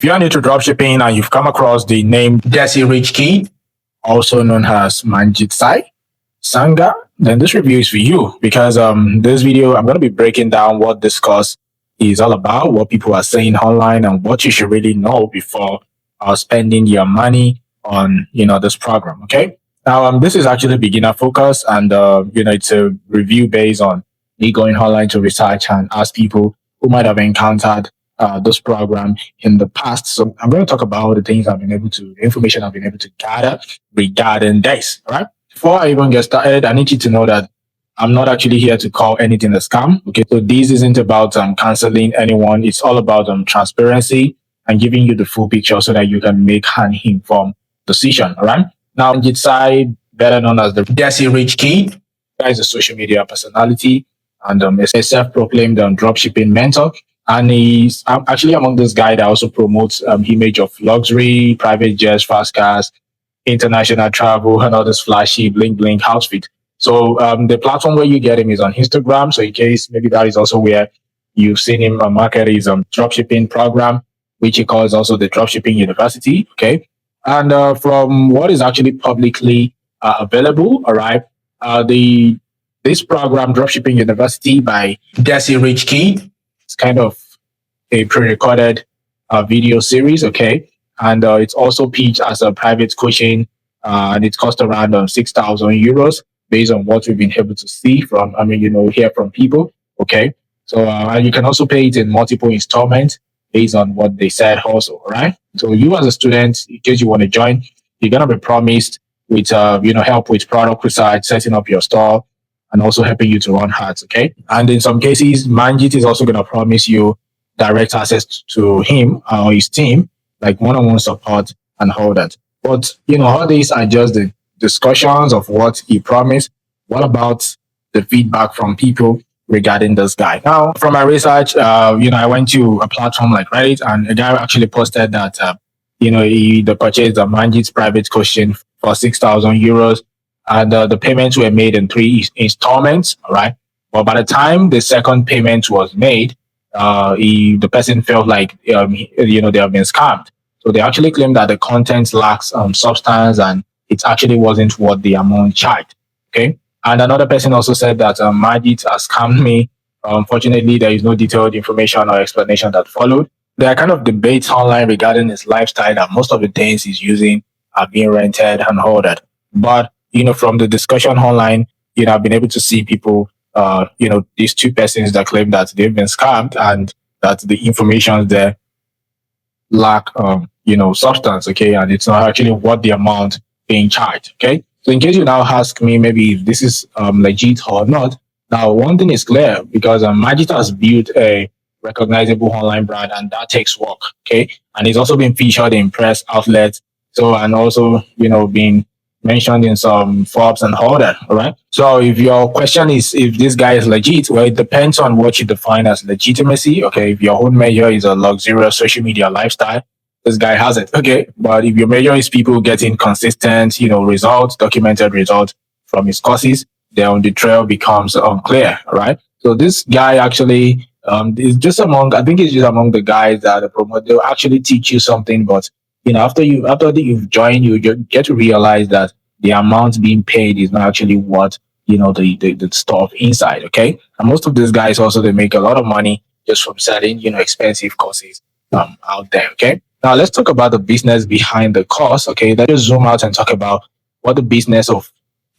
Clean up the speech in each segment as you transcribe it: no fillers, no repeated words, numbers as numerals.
If you're new to dropshipping and you've come across the name Desirichkid, also known as Manjeet Sangha, then this review is for you because this video I'm going to be breaking down what this course is all about, what people are saying online, and what you should really know before spending your money on this program. Okay, now this is actually beginner focus, and it's a review based on me going online to research and ask people who might have encountered this program in the past. So I'm going to talk about the things the information I've been able to gather regarding this. All right. Before I even get started, I need you to know that I'm not actually here to call anything a scam. Okay. So this isn't about canceling anyone. It's all about transparency and giving you the full picture so that you can make an informed decision. All right. Now, Manjeet Singh, better known as the Desirichkid, guy is a social media personality and a self-proclaimed dropshipping mentor. And he's actually among those guys that also promotes image of luxury, private jets, fast cars, international travel, and all this flashy bling bling outfit. So the platform where you get him is on Instagram. So in case maybe that is also where you've seen him market his dropshipping program, which he calls also the Dropshipping University. Okay, and from what is actually publicly available, all right, this program Dropshipping University by Desirichkid, it's kind of a pre-recorded video series, okay? And it's also pitched as a private coaching, and it costs around 6,000 euros based on what we've been able to see from, hear from people, okay? So, and you can also pay it in multiple installments based on what they said also, all right? So you as a student, in case you want to join, you're going to be promised with, help with product research, setting up your store, and also helping you to run ads, okay? And in some cases, Manjeet is also going to promise you direct access to him or his team, like one-on-one support and all that. But, all these are just the discussions of what he promised. What about the feedback from people regarding this guy? Now, from my research, I went to a platform like Reddit, and a guy actually posted that, he purchased a Manjeet's private coaching for 6,000 euros. And the payments were made in 3 installments, all right? But by the time the second payment was made, the person felt like, they have been scammed. So they actually claimed that the content lacks substance and it actually wasn't what the amount charged, okay? And another person also said that Manjeet has scammed me. Unfortunately, there is no detailed information or explanation that followed. There are kind of debates online regarding his lifestyle that most of the things he's using are being rented and all that. But from the discussion online, I've been able to see people, these 2 persons that claim that they've been scammed and that the information there lack, substance, okay, and it's not actually what the amount being charged, okay. So in case you now ask me maybe if this is legit or not, now one thing is clear because Manjeet has built a recognizable online brand and that takes work, okay, and it's also been featured in press outlets, so and also being mentioned in some Forbes and all that. All right. So if your question is if this guy is legit, well, it depends on what you define as legitimacy. Okay. If your own measure is a luxurious social media lifestyle, this guy has it. Okay. But if your measure is people getting consistent, results, documented results from his courses, then the trail becomes unclear. All right. So this guy actually is just I think it's just among the guys that the promote. They'll actually teach you something, but after you've joined, you get to realize that the amount being paid is not actually what the stuff inside. Okay, and most of these guys also they make a lot of money just from selling expensive courses out there. Okay, now let's talk about the business behind the course. Okay, let's just zoom out and talk about what the business of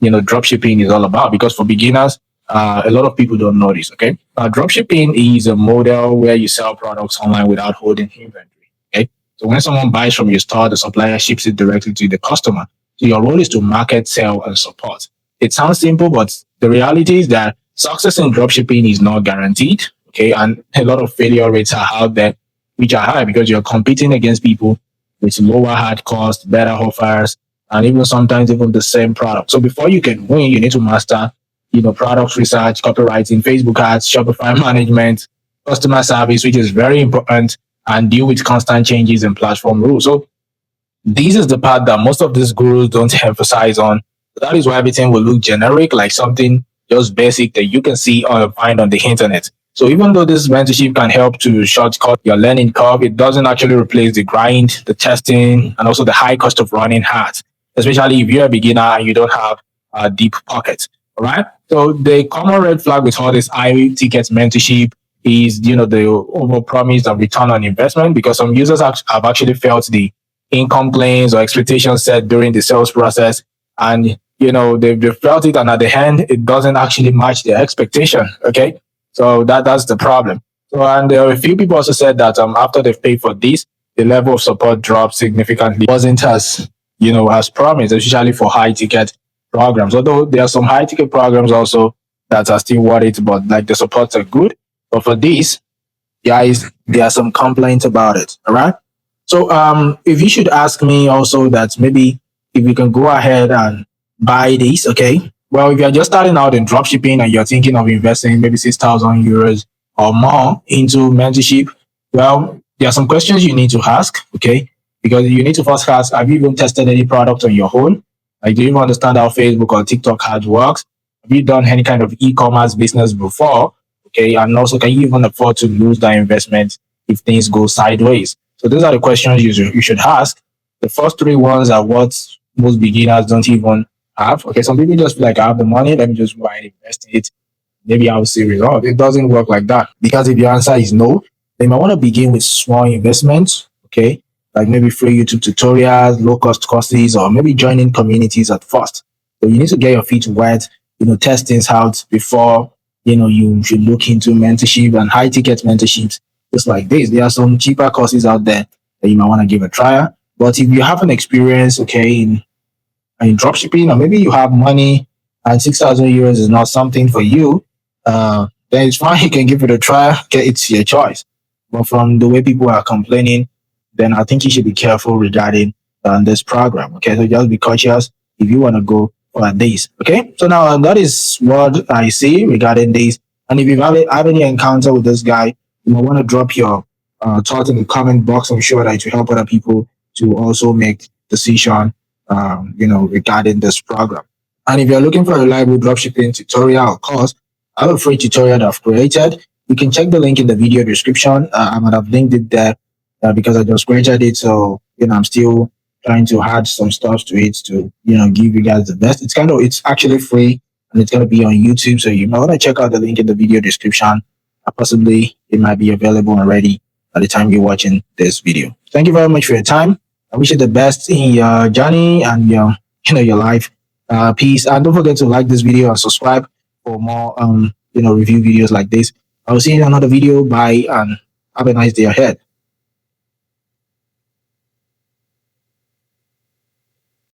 dropshipping is all about. Because for beginners, a lot of people don't know this. Okay, dropshipping is a model where you sell products online without holding inventory. Okay. So when someone buys from your store, the supplier ships it directly to the customer. So your role is to market, sell, and support. It sounds simple, but the reality is that success in dropshipping is not guaranteed. Okay, and a lot of failure rates are out there, which are high because you're competing against people with lower hard costs, better offers, and even sometimes even the same product. So before you can win, you need to master, product research, copywriting, Facebook ads, Shopify management, customer service, which is very important, and deal with constant changes in platform rules. So this is the part that most of these gurus don't emphasize on. That is why everything will look generic, like something just basic that you can see or find on the internet. So even though this mentorship can help to shortcut your learning curve, it doesn't actually replace the grind, the testing, and also the high cost of running hard, especially if you're a beginner and you don't have deep pockets. All right. So the common red flag with all this high ticket mentorship is, the over promise of return on investment, because some users have actually felt the income claims or expectations set during the sales process, and they've felt it, and at the end it doesn't actually match their expectation. Okay, so that's the problem. So, and there are a few people also said that after they've paid for this, the level of support dropped significantly. It wasn't as as promised, especially for high ticket programs. Although there are some high ticket programs also that are still worth it, but like the supports are good. But for this, guys, there are some complaints about it. All right. So if you should ask me also that maybe if we can go ahead and buy this, okay. Well, if you're just starting out in dropshipping and you're thinking of investing maybe 6,000 euros or more into mentorship, well, there are some questions you need to ask, okay? Because you need to first ask, have you even tested any product on your own? Like, do you even understand how Facebook or TikTok ads works? Have you done any kind of e-commerce business before? Okay, and also, can you even afford to lose that investment if things go sideways? So those are the questions you should ask. The first three ones are what most beginners don't even have. Okay, some people just feel like, I have the money, let me just go and invest in it. Maybe I'll see results. It doesn't work like that, because if your answer is no, then you might want to begin with small investments. Okay, like maybe free YouTube tutorials, low cost courses, or maybe joining communities at first. So you need to get your feet wet, test things out before you should look into mentorship and high ticket mentorships. Just like this, there are some cheaper courses out there that you might want to give a try. But if you have an experience, okay, in dropshipping, or maybe you have money and 6,000 euros is not something for you, then it's fine. You can give it a try. Okay, it's your choice. But from the way people are complaining, then I think you should be careful regarding this program. Okay, so just be cautious if you want to go for this. Okay, so now that is what I see regarding this. And if you have any encounter with this guy, you might want to drop your thoughts in the comment box. I'm sure that it will help other people to also make decision, regarding this program. And if you're looking for a reliable dropshipping tutorial or course, I have a free tutorial that I've created. You can check the link in the video description. I might have linked it there because I just created it. So, I'm still trying to add some stuff to it to, give you guys the best. It's actually free, and it's going to be on YouTube. So you might want to check out the link in the video description. Possibly it might be available already by the time you're watching this video. Thank you very much for your time. I wish you the best in your journey and your life. Peace. And don't forget to like this video and subscribe for more, review videos like this. I will see you in another video. Bye, and have a nice day ahead.